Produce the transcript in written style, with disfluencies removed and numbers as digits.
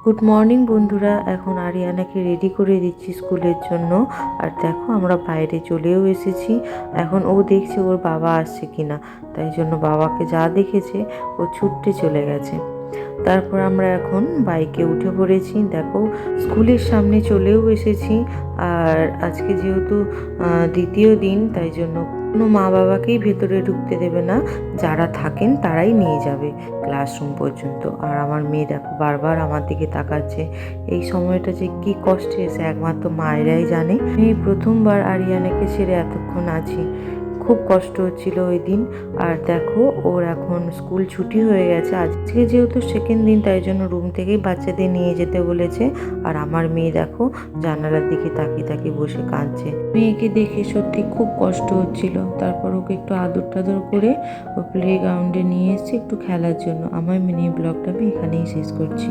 Good morning বন্ধুরা। এখন আরিয়ানাকে ready করে দিচ্ছি স্কুলের জন্য। আর দেখো আমরা বাইরে চলেও এসেছি। এখন ও দেখছে ওর বাবা আসছে কিনা, তাই জন্য বাবাকে যা দেখেছে ও ছুটতে চলে গেছে। তারপর আমরা এখন বাইকে উঠে পড়েছি। দেখো স্কুলের সামনে চলেও এসেছি। আর আজকে যেহেতু দ্বিতীয় দিন, তাই জন্য কোনো মা বাবাকেই ভেতরে ঢুকতে দেবে না, যারা থাকেন তারাই নিয়ে যাবে ক্লাসরুম পর্যন্ত। আর আমার মেয়ে দেখো বারবার আমার দিকে তাকাচ্ছে। এই সময়টা যে কি কষ্টে এসে একমাত্র মায়েরাই জানে। আমি প্রথমবার আরিয়ানাকে ছেড়ে এতক্ষণ আছি, খুব কষ্ট হচ্ছিল ওই দিন। আর দেখো ওর এখন স্কুল ছুটি হয়ে গেছে। আজকে যেহেতু সেকেন্ড দিন, তাই জন্য রুম থেকেই বাচ্চাদের নিয়ে যেতে বলেছে। আর আমার মেয়ে দেখো জানালার দিকে তাকিয়ে তাকিয়ে বসে কাঁদছে। মেয়েকে দেখে সত্যি খুব কষ্ট হচ্ছিল। তারপর ওকে একটু আদর টাদর করে ও প্লে গ্রাউন্ডে নিয়ে এসেছি একটু খেলার জন্য। আমার মিনি ব্লগটা আমি এখানেই শেষ করছি।